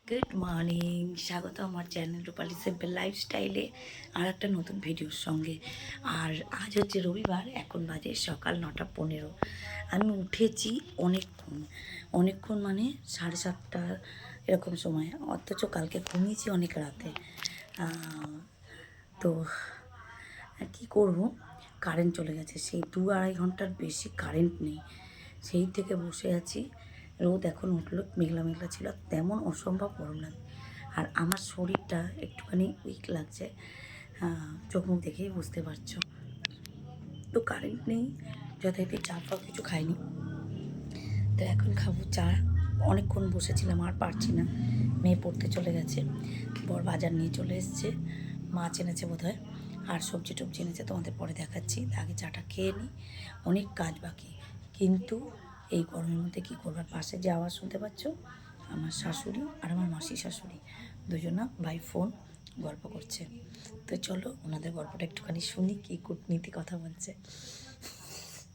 Good morning, স্বাগত আমার channel রূপালী simple লাইফস্টাইলে আর একটা নতুন ভিডিওর সঙ্গে। আর আজ হচ্ছে রবিবার, এখন বাজে সকাল 9:15। আমি উঠেছি অনেকক্ষণ মানে 7:30 এরকম সময়, অথচ কালকে ঘুমিয়েছি অনেক রাতে। তো কী করব, কারেন্ট চলে গেছে, সেই 2-2.5 ঘন্টার বেশি কারেন্ট নেই। সেই থেকে বসে আছি। রোদ এখন উঠলো, মেঘলা মেঘলা ছিল, তেমন অসম্ভব গরম লাগে। আর আমার শরীরটা একটুখানি উইক লাগছে, চোখ মুখ দেখেই বুঝতে পারছো। তো কারেন্ট নেই, যথারীতি চা ফা কিছু খাইনি। তো এখন খাবো চা। অনেকক্ষণ বসেছিলাম, আর পারছি না। মেয়ে পড়তে চলে গেছে, বর বাজার নিয়ে চলে এসছে, মাছ এনেছে বোধহয়, আর সবজি টবজি এনেছে, তোমাদের পরে দেখাচ্ছি। আগে চাটা খেয়ে নিই, অনেক কাজ বাকি। কিন্তু এই গরমের মধ্যে কী করবার, পাশে যে আওয়াজ শুনতে পাচ্ছ, আমার শাশুড়ি আর আমার মাসি শাশুড়ি দুজনা বাই ফোন গল্প করছে। তো চলো ওনাদের গল্পটা একটুখানি শুনি, কী কূটনীতি কথা বলছে।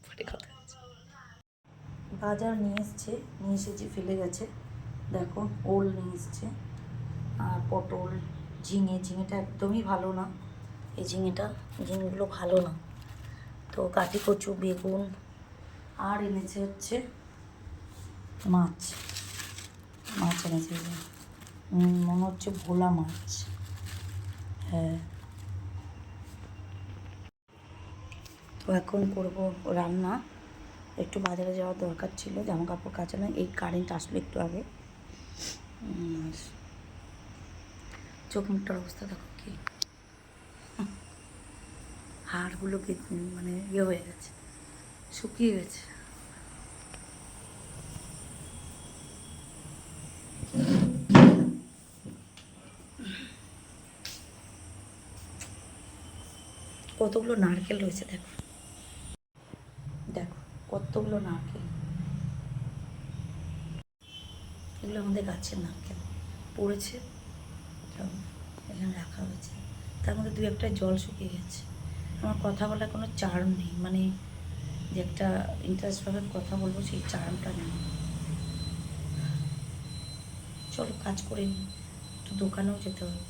পরে কথা হচ্ছে। বাজার নিয়ে এসেছি, ফেলে গেছে, দেখো ওল নিয়ে এসছে, আর পটল, ঝিঙেটা একদমই ভালো না, এই ঝিঙেগুলো ভালো না। তো কাটি কচু, বেগুন, আর এনেছে হচ্ছে মাছ এনেছে, মনে হচ্ছে ভোলা মাছ। হ্যাঁ, তো এখন করব রান্না। একটু বাজারে যাওয়ার দরকার ছিল, জামা কাপড় কাচা না, এই কারেন্ট আসলো একটু আগে। চোখ মুখটার অবস্থা দেখো, কি হাড়গুলো মানে হয়ে গেছে, শুকিয়ে গেছে। কতগুলো নারকেল রয়েছে দেখো, কতগুলো নারকেল। এগুলো আমাদের গাছের নারকেল, পড়েছে, এখানে রাখা হয়েছে। তার মধ্যে 2-1টা জল শুকিয়ে গেছে। আমার কথা বলার কোনো চার্ম নেই, মানে যে একটা ইন্টারেস্টভাবে কথা বলবো সেই চার্মটা নেই। চলো কাজ করে নিই, একটু দোকানেও যেতে হবে।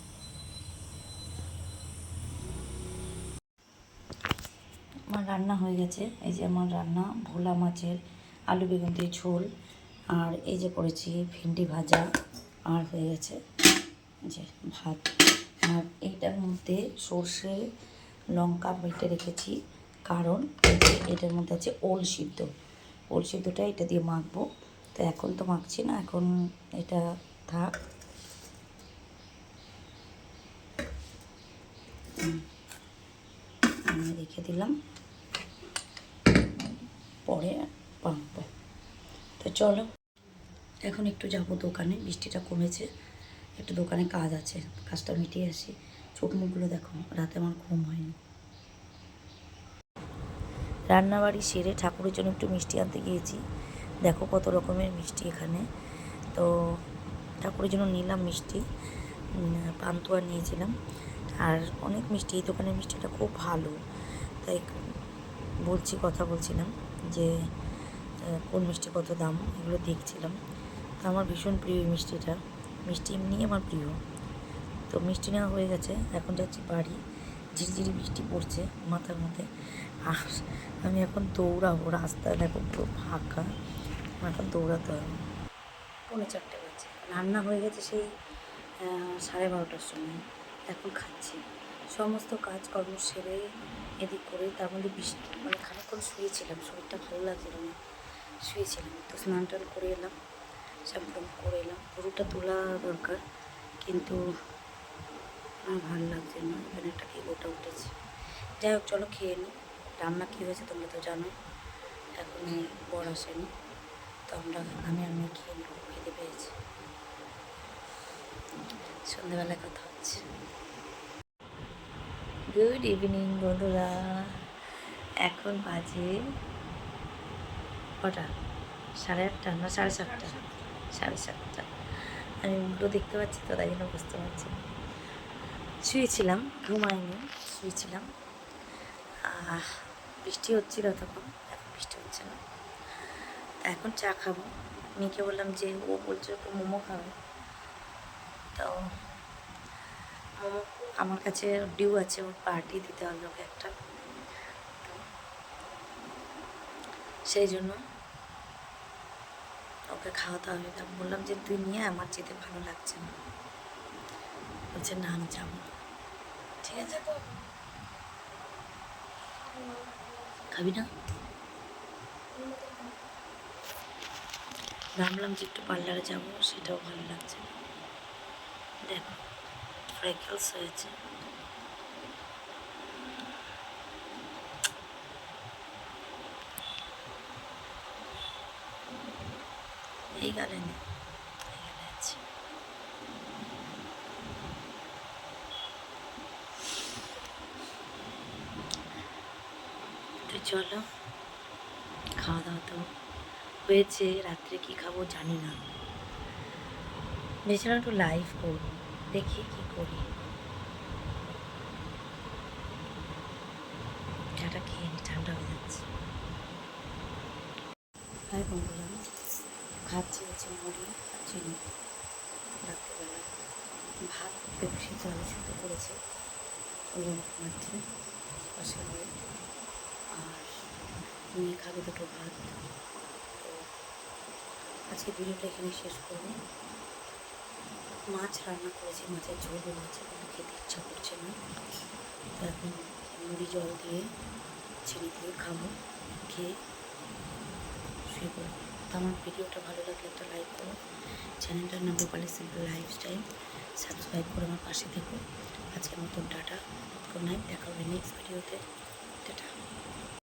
আমার রান্না হয়ে গেছে, এই যে আমার রান্না, ভোলা মাছের আলু বেগুন দিয়ে ঝোল, আর এই যে করেছি ভেন্ডি ভাজা, আর হয়ে গেছে যে ভাত। আর এইটার মধ্যে সর্ষে লঙ্কা বেটে রেখেছি, কারণ এটার মধ্যে আছে ওল সিদ্ধটা এটা দিয়ে মাখবো। তো এখন তো মাখছি না, এখন এটা থাক। আমি রেখে দিলাম, পরে মাখবো। তো চলো এখন একটু যাব দোকানে, বৃষ্টিটা কমেছে, একটু দোকানে কাজ আছে, কাজটা মিটিয়ে আসি। চোখ মুখগুলো দেখো, রাতে আমার ঘুম হয়নি। রান্নাবাড়ি সেরে ঠাকুরের জন্য একটু মিষ্টি আনতে গিয়েছি, দেখো কত রকমের মিষ্টি এখানে। তো ঠাকুরের জন্য নিলাম মিষ্টি, পান্তুয়া নিয়েছিলাম, আর অনেক মিষ্টি। এই দোকানের মিষ্টিটা খুব ভালো, তাই কথা বলছিলাম যে কোন মিষ্টি কত দাম, এগুলো দেখছিলাম। তো আমার ভীষণ প্রিয় এই মিষ্টিটা, মিষ্টি এমনি আমার প্রিয়। তো মিষ্টি নেওয়া হয়ে গেছে, এখন যাচ্ছি বাড়ি। ঝিরিঝিরি বৃষ্টি পড়ছে মাথার মধ্যে, আর আমি এখন দৌড়াবো, রাস্তা দেখো পুরো ফাঁকা, এখন দৌড়াতে হবে। 4:45 বাজে, রান্না হয়ে গেছে সেই 12:30টার সময়, এখন খাচ্ছি। সমস্ত কাজকর্ম সেরে এদিক করে, তার মধ্যে বৃষ্টি, মানে খানিকক্ষণ শুয়েছিলাম, শরীরটা ভালো লাগছিল না, শুয়েছিলাম। তো স্নান টান করে এলাম, শ্যাম্পু করে এলাম, গরুটা তোলা দরকার, কিন্তু আমার ভালো লাগছে না, এখানে একটা কি গোটা উঠেছে। যাই হোক, চলো খেয়ে নিই। রান্না কী হয়েছে তোমরা তো জানোই, এখন বর আসেনি, তো আমি খেয়ে নিব, খেতে পেয়েছি। সন্ধ্যেবেলায় কথা হচ্ছে। গুড ইভিনিং বন্ধুরা, এখন বাজে কটা, 8:30 না 7:30, 7:30। আমি উল্টো দেখতে পাচ্ছি তো, তাই জন্য বুঝতে পারছি। শুয়েছিলাম, ঘুমাইনি, শুয়েছিলাম। বৃষ্টি হচ্ছিল তখন, এখন বৃষ্টি হচ্ছে না। এখন চা খাবো। মেয়েকে বললাম যে, ও বলছে একটু মোমো খাবে, আমার কাছে ডিউ আছে, ওর পার্টি দিতে হবে ওকে একটা, তো সেই জন্য ওকে খাওয়াতে হবে। আমি বললাম যে তুই নিয়ে, আমার যেতে ভালো লাগছে না। বলছে না আমি যাবো না। ঠিক আছে, খাবি না? ভাবলাম যে একটু পার্লারে যাবো, সেটাও ভালো লাগছে না। দেখো ফ্রেকলস হয়েছে। এই গালে নেই, এই গালে আছে। তো চলো, খাওয়া দাওয়া তো হয়েছে, রাত্রে কি খাবো জানি না। ভেবেছিলাম একটু লাইভ করবো, দেখি কি করি। চাটা খেয়ে নি, ঠান্ডা হয়ে যাচ্ছে। হাই বন্ধুরা, খাচ্ছি হচ্ছে মুড়ি আর চিনি। রাত্রিবেলা ভাত পেপসি আলু সিদ্ধ করেছে, ওগুলো খাচ্ছি পাশে হয়ে। আর মেয়ে খাবে দুটো ভাত। তো আজকে ভিডিওটা এখানে শেষ করবো। মাছ রান্না করেছি, মাছের ঝোল আছে, কিন্তু খেতে ইচ্ছা করছে না। তো এখন মুড়ি জল দিয়ে চিনি দিয়ে খাবো, খেয়ে শুয়ে পড়বো। তো আমার ভিডিওটা ভালো লাগলে একটা লাইক করো, চ্যানেলটার নাম রূপালী সিম্পল লাইফস্টাইল, সাবস্ক্রাইব করে আমার পাশে থেকো। আজকের মতন টাটা, গুড নাইট, দেখা হবে নেক্সট ভিডিওতে। টাটা।